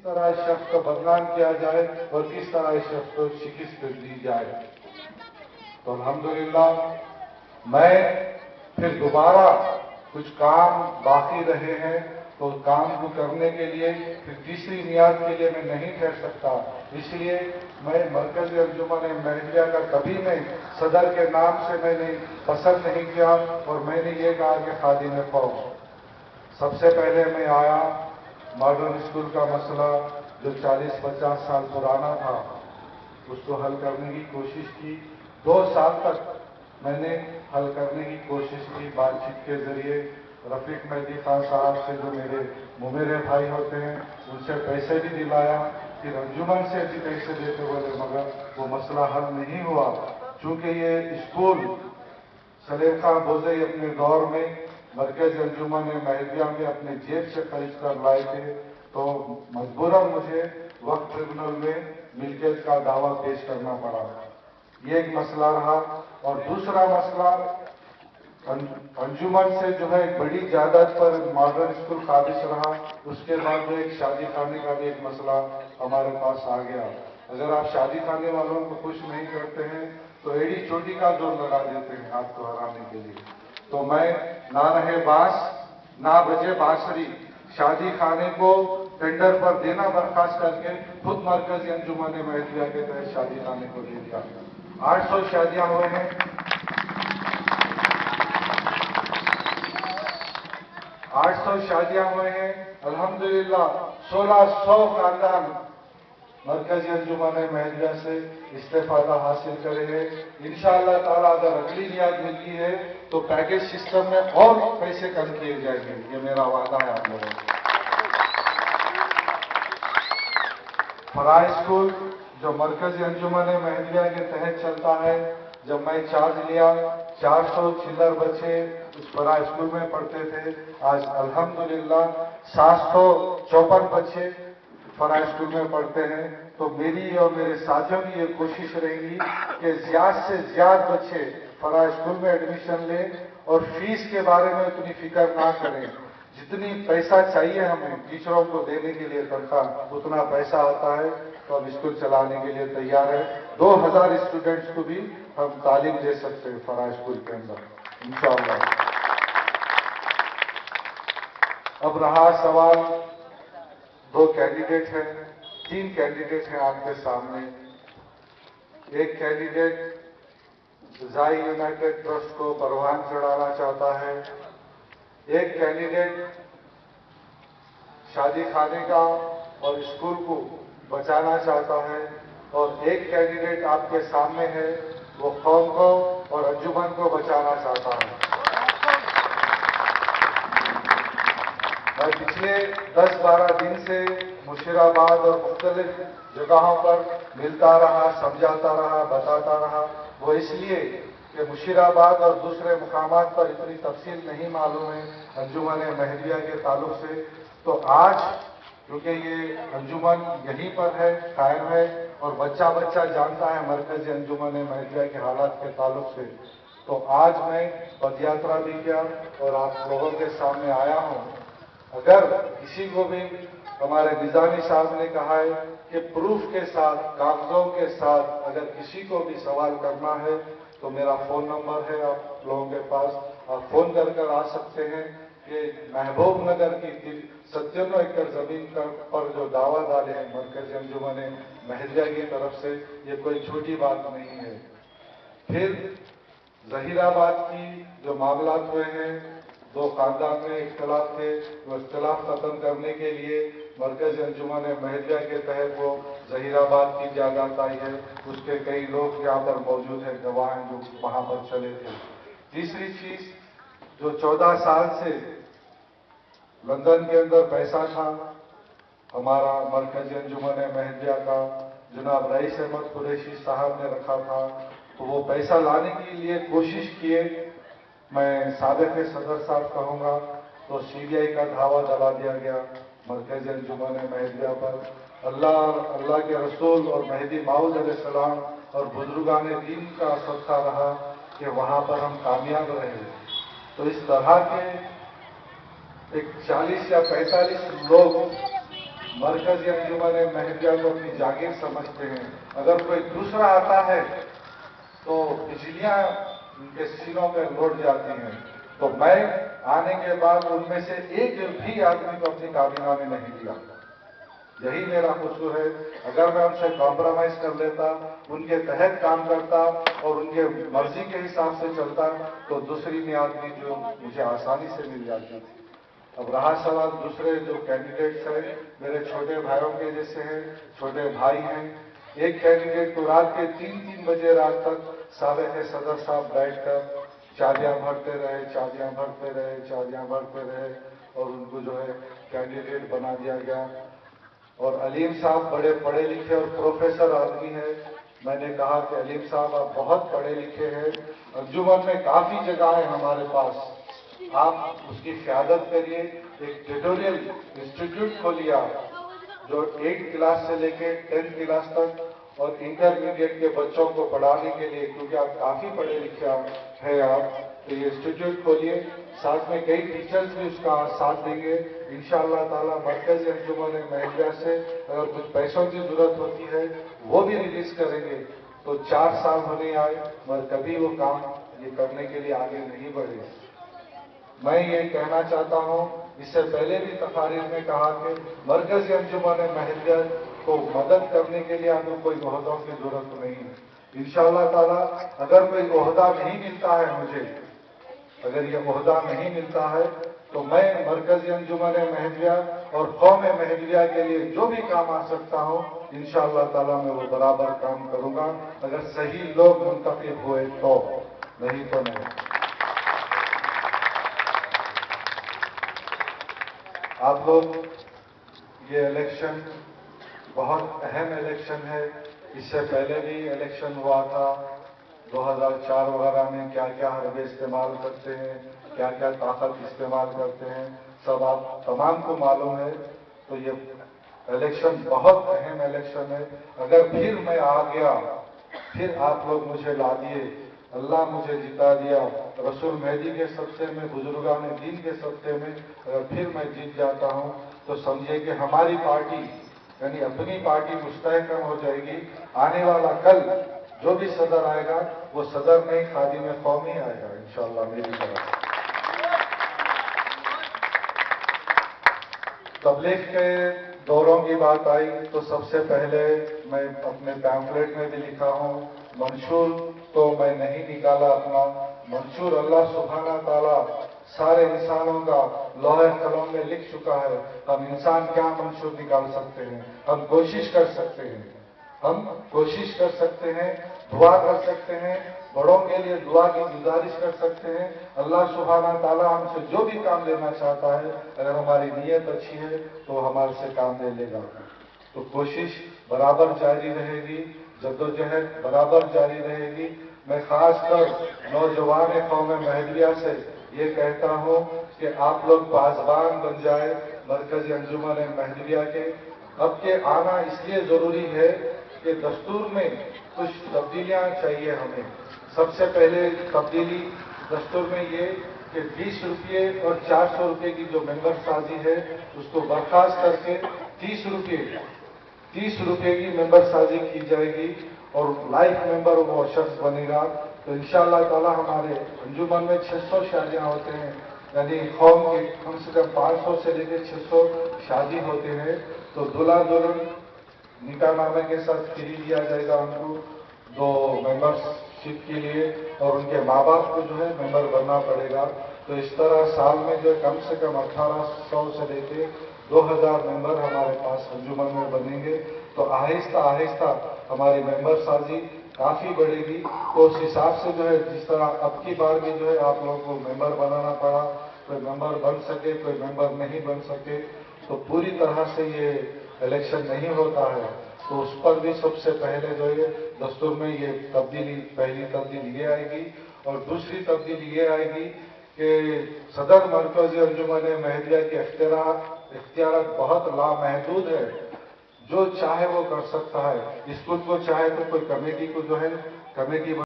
طرح اس شخص کو بدنام کیا جائے اور کس طرح اس شخص کو شکست دی جائے. تو الحمدللہ میں پھر دوبارہ کچھ کام باقی رہے ہیں تو کام کو کرنے کے لیے پھر تیسری میعاد کے لیے میں نہیں ٹھہر سکتا. اس لیے میں مرکزی انجمن مہدویہ کا کبھی میں صدر کے نام سے میں نے پسند نہیں کیا اور میں نے یہ کہا کہ خادم قوم. سب سے پہلے میں آیا ماڈرن اسکول کا مسئلہ جو 40-50 سال پرانا تھا اس کو حل کرنے کی کوشش کی. 2 سال تک میں نے حل کرنے کی کوشش کی بات چیت کے ذریعے. رفیق مہدی خان صاحب سے جو میرے ممیرے بھائی ہوتے ہیں ان سے پیسے بھی دلایا, پھر انجمن سے بھی پیسے دیتے بولے, مگر وہ مسئلہ حل نہیں ہوا. چونکہ یہ اسکول سلیم خان بوزئی اپنے دور میں مرکز انجمن مہدویہ میں اپنے جیب سے خرید کر لائے تھے تو مجبوراً مجھے وقت ٹریبونل میں ملکیت کا دعویٰ پیش کرنا پڑا. یہ ایک مسئلہ رہا. اور دوسرا مسئلہ انجمن سے جو ہے ایک بڑی جائیداد پر ماڈرن اسکول قابض رہا. اس کے بعد جو ایک شادی خانے کا بھی ایک مسئلہ ہمارے پاس آ گیا. اگر آپ شادی خانے والوں کو خوش نہیں کرتے ہیں تو ایڑی چوٹی کا زور لگا دیتے ہیں آپ کو ہرانے کے لیے. تو میں نہ رہے باس نہ بجے بانسری, شادی خانے کو ٹینڈر پر دینا برخاست کر کے خود مرکزی انجمن مہدویہ کے تحت شادی خانے کو دے دیا. 800 شادیاں ہوئے ہیں. 800 شادیاں ہوئے ہیں. الحمدللہ 1600 خاندان مرکزی انجمن مہدویہ سے استفادہ حاصل کرے ہیں. انشاءاللہ تعالیٰ اگر اگلی نیاد ملتی ہے تو پیکیج سسٹم میں اور پیسے کم کیے جائیں گے. یہ میرا وعدہ ہے آپ لوگوں کو. فرائی اسکول جو مرکزی انجمن مہدویہ کے تحت چلتا ہے, جب میں چارج لیا 400 چلر بچے اس فرائی اسکول میں پڑھتے تھے. آج الحمدللہ 754 بچے فرائی اسکول میں پڑھتے ہیں. تو میری اور میرے ساتھیوں کی یہ کوشش رہے گی کہ زیادہ سے زیادہ بچے فرائی اسکول میں ایڈمیشن لیں اور فیس کے بارے میں اتنی فکر نہ کریں. جتنی پیسہ چاہیے ہمیں ٹیچروں کو دینے کے لیے تنخواہ اتنا پیسہ آتا ہے تو ہم اسکول چلانے کے لیے تیار ہیں. 2000 اسٹوڈنٹس کو بھی ہم تعلیم دے سکتے ہیں فرائی اسکول کے اندر انشاءاللہ. اب رہا سوال, 2 کینڈیڈیٹ ہیں, 3 کینڈیڈیٹ ہیں آپ کے سامنے. ایک کینڈیڈیٹ زائی یونائٹڈ ٹرسٹ کو پروان چڑھانا چاہتا ہے. ایک کینڈیڈیٹ شادی خانے کا اور اسکول کو بچانا چاہتا ہے. اور ایک کینڈیڈیٹ آپ کے سامنے ہے وہ قوم کو اور انجمن کو بچانا چاہتا ہے. میں پچھلے 10-12 دن سے مشیرآباد اور مختلف جگہوں پر ملتا رہا, سمجھاتا رہا, بتاتا رہا. وہ اس لیے کہ مشیرآباد اور دوسرے مقامات پر اتنی تفصیل نہیں معلوم ہے انجمن مہدویہ کے تعلق سے. تو آج کیونکہ یہ انجمن یہیں پر ہے, قائم ہے, اور بچہ بچہ جانتا ہے مرکزی انجمن مہدویہ کے حالات کے تعلق سے, تو آج میں پد یاترا بھی کیا اور آپ لوگوں کے سامنے آیا ہوں. اگر کسی کو بھی ہمارے نظامی صاحب نے کہا ہے کہ پروف کے ساتھ, کاغذوں کے ساتھ اگر کسی کو بھی سوال کرنا ہے تو میرا فون نمبر ہے آپ لوگوں کے پاس, آپ فون کر آ سکتے ہیں. کہ محبوب نگر کی 97 ایکڑ زمین پر جو دعویٰ ڈالے ہیں مرکزی انجمن مہدویہ کی طرف سے, یہ کوئی چھوٹی بات نہیں ہے. پھر ظہیر آباد کی جو معاملات ہوئے ہیں, 2 خاندان میں اختلاف تھے, وہ اختلاف ختم کرنے کے لیے مرکزی انجمن مہدویہ کے تحت وہ ظہیر آباد کی جائیداد آئی ہے. اس کے کئی لوگ یہاں پر موجود ہیں, گواہ ہیں جو وہاں پر چلے تھے. تیسری چیز, جو 14 سال سے لندن کے اندر پیسہ تھا ہمارا مرکزی انجمن مہدویہ کا, جناب رئیس احمد قریشی صاحب نے رکھا تھا, تو وہ پیسہ لانے کے لیے کوشش کیے. میں سابق صدر صاحب کہوں گا تو CBI کا دھاوا ڈلا دیا گیا مرکزی انجمن مہدویہ پر. اللہ کے رسول اور مہدی ماؤد علیہ السلام اور بزرگان دین کا صدقہ رہا کہ وہاں پر ہم کامیاب رہے. تو اس طرح کے ایک 40 یا 45 لوگ मरकजी अंजुमन महलिया को अपनी जागीर समझते हैं। अगर कोई दूसरा आता है तो बिजलियां उनके सीनों पर लौट जाती हैं। तो मैं आने के बाद उनमें से एक भी आदमी को अपनी काबीना में नहीं लिया। यही मेरा कसूर है। अगर मैं उनसे कॉम्प्रोमाइज कर लेता, उनके तहत काम करता और उनके मर्जी के हिसाब से चलता तो दूसरी मियाद भी जो मुझे आसानी से मिल जाती थी। अब रहा सवाल दूसरे जो कैंडिडेट्स हैं, मेरे छोटे भाइयों के जैसे हैं, छोटे भाई हैं। एक कैंडिडेट को रात के 3-3 बजे रात तक साबिक़ सदर साहब बैठकर चाबियां भरते रहे और उनको जो है कैंडिडेट बना दिया गया। और अलीम साहब बड़े पढ़े लिखे और प्रोफेसर आदमी हैं। मैंने कहा कि अलीम साहब आप बहुत पढ़े लिखे हैं, अंजुमन में काफी जगह है हमारे पास, आप उसकी क़यादत करिए। एक ट्यूटोरियल इंस्टीट्यूट खोलिए जो 8th क्लास से लेके 10th क्लास तक और इंटरमीडिएट के बच्चों को पढ़ाने के लिए, क्योंकि आप काफी पढ़े लिखे हैं आप, तो ये इंस्टीट्यूट खोलिए। साथ में कई टीचर्स भी उसका साथ देंगे इंशाअल्लाह ताला। मरकजी अंजुमन महलिया से अगर कुछ पैसों की जरूरत होती है वो भी रिलीज करेंगे। तो 4 साल होने आए मगर कभी वो काम ये करने के लिए आगे नहीं बढ़े। मैं ये कहना चाहता हूं, इससे पहले भी तकारीर में कहा कि मरकजी अंजुमन महलिया को मदद करने के लिए आपको कोई ओहदों की जरूरत नहीं है। इंशाअल्लाह ताला अगर कोई ओहदा नहीं मिलता है मुझे, अगर ये ओहदा नहीं मिलता है तो मैं मरकजी अंजुमन महलिया और कौम महलिया के लिए जो भी काम आ सकता हूं इंशाअल्लाह ताला मैं वो बराबर काम करूंगा, अगर सही लोग मुंतखब हुए तो, नहीं तो नहीं। आप लोग, ये इलेक्शन बहुत अहम इलेक्शन है। इससे पहले भी इलेक्शन हुआ था 2004 वगैरह में, क्या क्या हरबे इस्तेमाल करते हैं, क्या क्या ताकत इस्तेमाल करते हैं, सब आप तमाम को मालूम है। तो ये इलेक्शन बहुत अहम इलेक्शन है। अगर फिर मैं आ गया, फिर आप लोग मुझे ला दिए, अल्लाह मुझे जिता दिया, रसूल मेहदी के सदक़े में, बुजुर्गान दीन के सदक़े में अगर फिर मैं जीत जाता हूं तो समझिए कि हमारी पार्टी यानी अपनी पार्टी मुस्तहकम हो जाएगी। आने वाला कल जो भी सदर आएगा वो सदर नहीं खादिम कौम ही आएगा इंशाअल्लाह मेरी तरफ से। तबलीग के दौरों की बात आई तो सबसे पहले मैं अपने पैम्फलेट में भी लिखा हूं, मंशूर तो मैं नहीं निकाला अपना, मंशूर अल्लाह सुब्हाना ताला सारे इंसानों का लौहे कलम में लिख चुका है। हम इंसान क्या मंशूर निकाल सकते हैं, हम कोशिश कर सकते हैं, दुआ कर सकते हैं, बड़ों के लिए दुआ की गुजारिश कर सकते हैं। अल्लाह सुब्हाना ताला हमसे जो भी काम लेना चाहता है, अगर हमारी नीयत अच्छी है तो हमारे से काम ले लेगा। तो कोशिश बराबर जारी रहेगी, जद्दोजहद बराबर जारी रहेगी। मैं खासकर नौजवान कौम महलिया से ये कहता हूं कि आप लोग बाज़बान बन जाए मरकजी अंजुमन महलिया के। अब के आना इसलिए जरूरी है कि दस्तूर में कुछ तब्दीलियां चाहिए हमें। सबसे पहले तब्दीली दस्तूर में ये कि 20 रुपये और 400 रुपये की जो मेंबर साजी है उसको बर्खास्त करके 30 रुपये की मेंबर साजी की जाएगी और लाइफ मेंबर वो शख्स बनेगा। तो इंशाअल्लाह ताला हमारे अंजुमन में 600 शादियां होते हैं, यानी कौम की कम से कम 500 से लेकर 600 शादी होते हैं। तो दूल्हा दुल्हन निकाह नामे के साथ फ्री दिया जाएगा उनको 2 मेंबरशिप के लिए, और उनके माँ बाप को जो है मेंबर बनना पड़ेगा। तो इस तरह साल में जो कम से कम 1800 से लेके 2000 मेंबर हमारे पास अंजुमन में बनेंगे। तो आहिस्ता आहिस्ता हमारी मेंबर साजी काफी बढ़ेगी। तो उस हिसाब से जो है, जिस तरह अब की बार भी जो है आप लोगों को मेंबर बनाना पड़ा, कोई मेंबर बन सके कोई मेंबर नहीं बन सके, तो पूरी तरह से ये इलेक्शन नहीं होता है। तो उस पर भी सबसे पहले जो है दस्तूर में ये तब्दीली, पहली तब्दीली ये आएगी। और दूसरी तब्दीली ये आएगी कि सदर मरकजी अंजुमन महलिया के इख्तियार बहुत लामहदूद है, जो चाहे वो कर सकता है। स्कूल को चाहे तो कोई कमेटी को जो है कमेटी